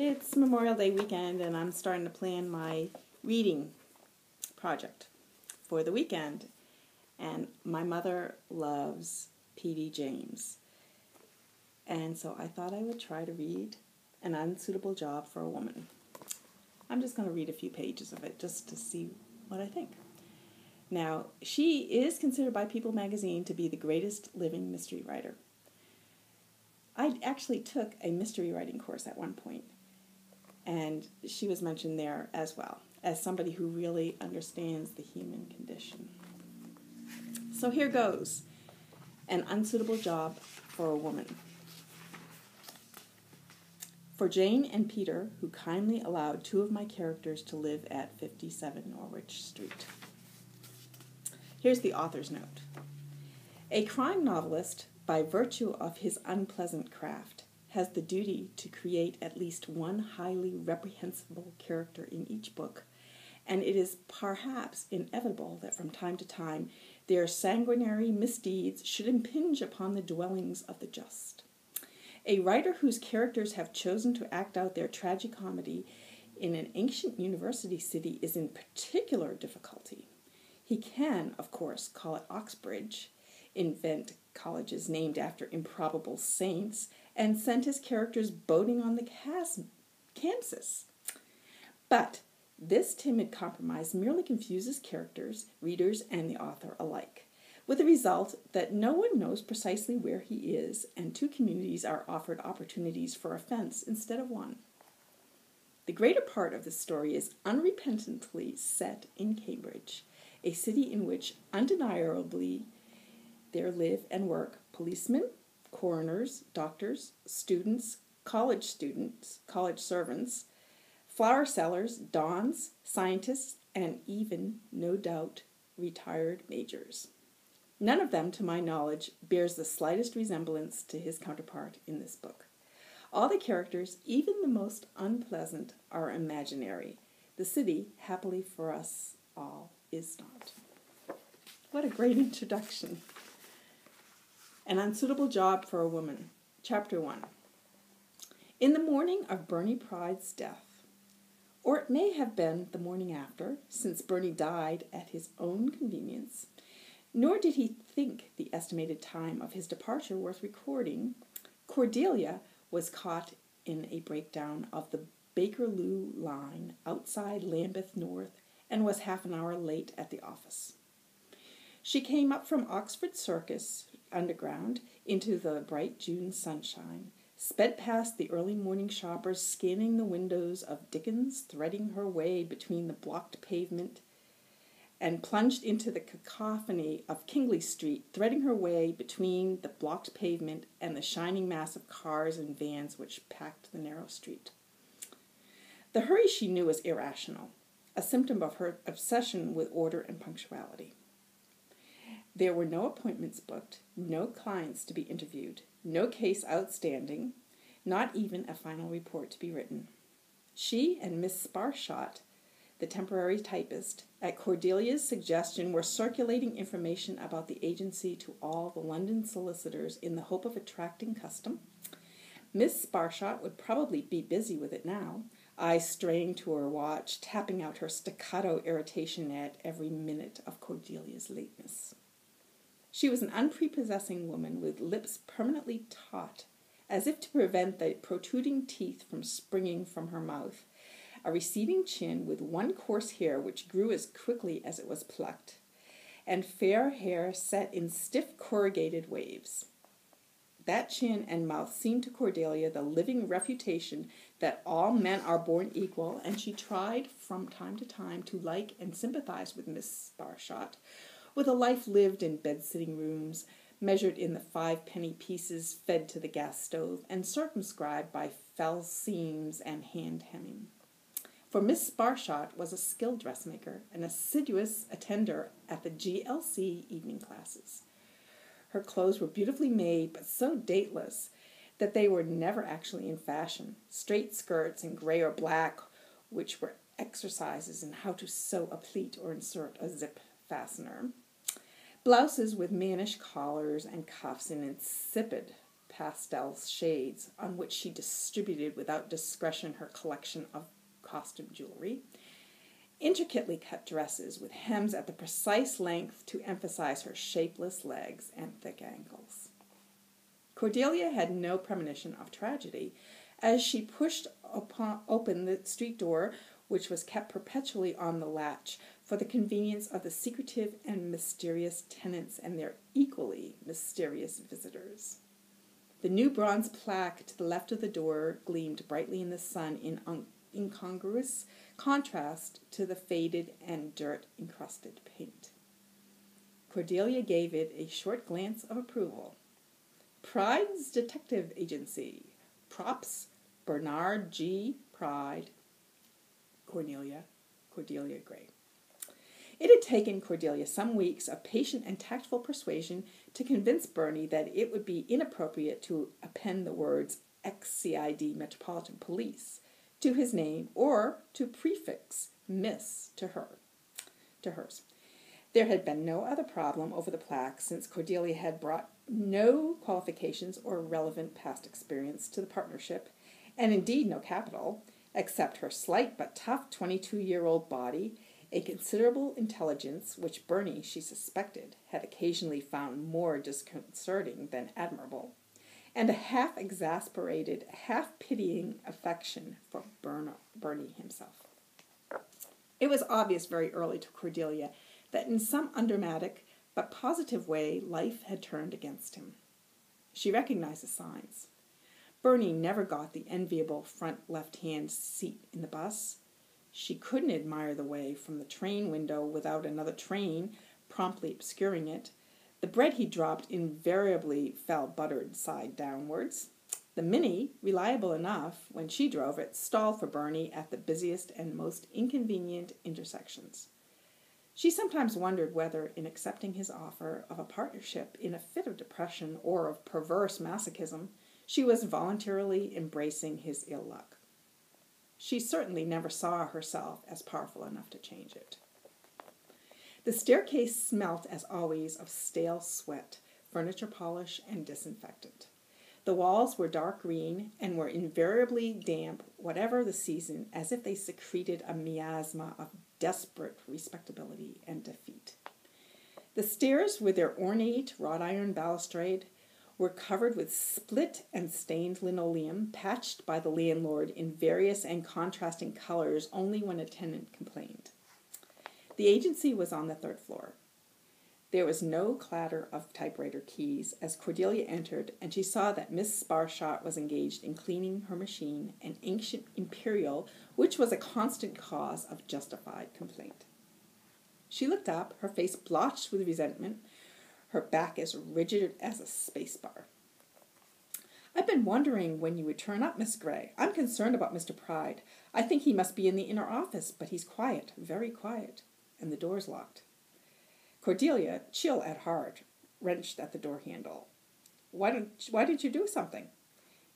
It's Memorial Day weekend, and I'm starting to plan my reading project for the weekend. And my mother loves P.D. James. And so I thought I would try to read An Unsuitable Job for a Woman. I'm just going to read a few pages of it just to see what I think. Now, she is considered by People magazine to be the greatest living mystery writer. I actually took a mystery writing course at one point, and she was mentioned there as well, as somebody who really understands the human condition. So here goes. An Unsuitable Job for a Woman. For Jane and Peter, who kindly allowed two of my characters to live at 57 Norwich Street. Here's the author's note. A crime novelist, by virtue of his unpleasant craft, has the duty to create at least one highly reprehensible character in each book, and it is perhaps inevitable that from time to time their sanguinary misdeeds should impinge upon the dwellings of the just. A writer whose characters have chosen to act out their tragicomedy in an ancient university city is in particular difficulty. He can, of course, call it Oxbridge, invent colleges named after improbable saints, and send his characters boating on the Kansas. But this timid compromise merely confuses characters, readers, and the author alike, with the result that no one knows precisely where he is, and two communities are offered opportunities for offense instead of one. The greater part of the story is unrepentantly set in Cambridge, a city in which undeniably there live and work policemen, coroners, doctors, students, college servants, flower sellers, dons, scientists, and even, no doubt, retired majors. None of them, to my knowledge, bears the slightest resemblance to his counterpart in this book. All the characters, even the most unpleasant, are imaginary. The city, happily for us all, is not. What a great introduction. An Unsuitable Job for a Woman. Chapter 1. In the morning of Bernie Pride's death, or it may have been the morning after, since Bernie died at his own convenience, nor did he think the estimated time of his departure worth recording, Cordelia was caught in a breakdown of the Bakerloo line outside Lambeth North and was half an hour late at the office. She came up from Oxford Circus Underground into the bright June sunshine, sped past the early morning shoppers scanning the windows of Dickens, threading her way between the blocked pavement, and plunged into the cacophony of Kingley Street, threading her way between the blocked pavement and the shining mass of cars and vans which packed the narrow street. The hurry, she knew, was irrational, a symptom of her obsession with order and punctuality. There were no appointments booked, no clients to be interviewed, no case outstanding, not even a final report to be written. She and Miss Sparshot, the temporary typist, at Cordelia's suggestion were circulating information about the agency to all the London solicitors in the hope of attracting custom. Miss Sparshot would probably be busy with it now, eyes straying to her watch, tapping out her staccato irritation at every minute of Cordelia's lateness. She was an unprepossessing woman with lips permanently taut, as if to prevent the protruding teeth from springing from her mouth, a receding chin with one coarse hair which grew as quickly as it was plucked, and fair hair set in stiff corrugated waves. That chin and mouth seemed to Cordelia the living refutation that all men are born equal, and she tried from time to time to like and sympathize with Miss Sparshot, with a life lived in bed-sitting rooms, measured in the 5-penny pieces fed to the gas stove, and circumscribed by fell seams and hand hemming. For Miss Sparshot was a skilled dressmaker, an assiduous attender at the GLC evening classes. Her clothes were beautifully made, but so dateless that they were never actually in fashion. Straight skirts in gray or black, which were exercises in how to sew a pleat or insert a zip fastener. Blouses with mannish collars and cuffs in insipid pastel shades on which she distributed without discretion her collection of costume jewelry, intricately cut dresses with hems at the precise length to emphasize her shapeless legs and thick ankles. Cordelia had no premonition of tragedy as she pushed open the street door, which was kept perpetually on the latch for the convenience of the secretive and mysterious tenants and their equally mysterious visitors. The new bronze plaque to the left of the door gleamed brightly in the sun in incongruous contrast to the faded and dirt-encrusted paint. Cordelia gave it a short glance of approval. Pride's Detective Agency. Props, Bernard G. Pride. Cordelia Gray. It had taken Cordelia some weeks of patient and tactful persuasion to convince Bernie that it would be inappropriate to append the words XCID Metropolitan Police to his name or to prefix Miss to hers. There had been no other problem over the plaque since Cordelia had brought no qualifications or relevant past experience to the partnership, and indeed no capital, except her slight but tough 22-year-old body, a considerable intelligence which Bernie, she suspected, had occasionally found more disconcerting than admirable, and a half-exasperated, half-pitying affection for Bernie himself. It was obvious very early to Cordelia that in some undramatic but positive way life had turned against him. She recognized the signs. Bernie never got the enviable front left-hand seat in the bus. She couldn't admire the way from the train window without another train promptly obscuring it. The bread he dropped invariably fell buttered side downwards. The Minnie, reliable enough when she drove it, stalled for Bernie at the busiest and most inconvenient intersections. She sometimes wondered whether, in accepting his offer of a partnership in a fit of depression or of perverse masochism, she was voluntarily embracing his ill luck. She certainly never saw herself as powerful enough to change it. The staircase smelt, as always, of stale sweat, furniture polish, and disinfectant. The walls were dark green and were invariably damp, whatever the season, as if they secreted a miasma of desperate respectability and defeat. The stairs, with their ornate wrought-iron balustrade, were covered with split and stained linoleum, patched by the landlord in various and contrasting colors only when a tenant complained. The agency was on the third floor. There was no clatter of typewriter keys as Cordelia entered, and she saw that Miss Sparshot was engaged in cleaning her machine, an ancient imperial, which was a constant cause of justified complaint. She looked up, her face blotched with resentment, her back as rigid as a space bar. "I've been wondering when you would turn up, Miss Gray. I'm concerned about Mr. Pride. I think he must be in the inner office, but he's quiet, very quiet, and the door's locked." Cordelia, chill at heart, wrenched at the door handle. Why didn't you do something?"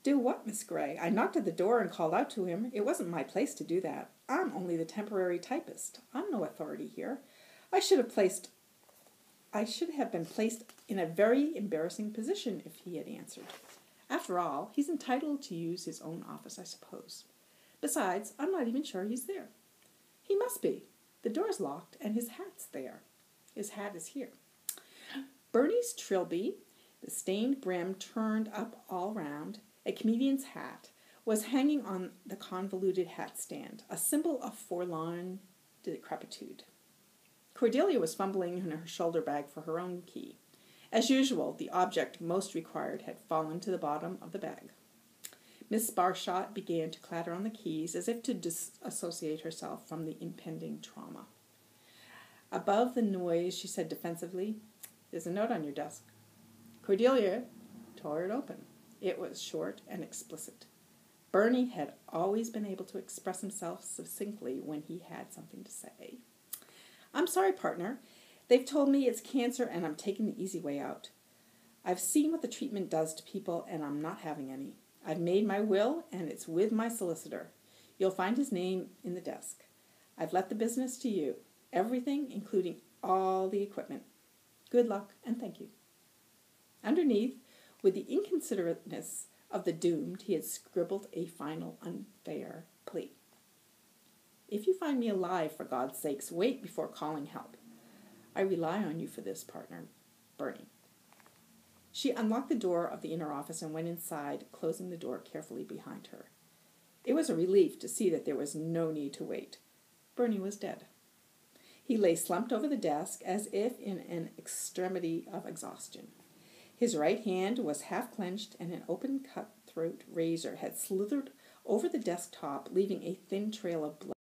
"Do what, Miss Gray? I knocked at the door and called out to him. It wasn't my place to do that. I'm only the temporary typist. I'm no authority here. I should have been placed in a very embarrassing position if he had answered. After all, he's entitled to use his own office, I suppose. Besides, I'm not even sure he's there. He must be. The door's locked and his hat's there. His hat is here." Bernie's trilby, the stained brim turned up all round, a comedian's hat, was hanging on the convoluted hat stand, a symbol of forlorn decrepitude. Cordelia was fumbling in her shoulder bag for her own key. As usual, the object most required had fallen to the bottom of the bag. Miss Sparshot began to clatter on the keys as if to disassociate herself from the impending trauma. Above the noise, she said defensively, "There's a note on your desk." Cordelia tore it open. It was short and explicit. Bernie had always been able to express himself succinctly when he had something to say. "I'm sorry, partner. They've told me it's cancer and I'm taking the easy way out. I've seen what the treatment does to people and I'm not having any. I've made my will and it's with my solicitor. You'll find his name in the desk. I've left the business to you. Everything, including all the equipment. Good luck and thank you." Underneath With the inconsiderateness of the doomed, he had scribbled a final unfair plea. "If you find me alive, for God's sakes, wait before calling help. I rely on you for this, partner. Bernie." She unlocked the door of the inner office and went inside, closing the door carefully behind her. It was a relief to see that there was no need to wait. Bernie was dead. He lay slumped over the desk as if in an extremity of exhaustion. His right hand was half clenched, and an open cutthroat razor had slithered over the desktop, leaving a thin trail of blood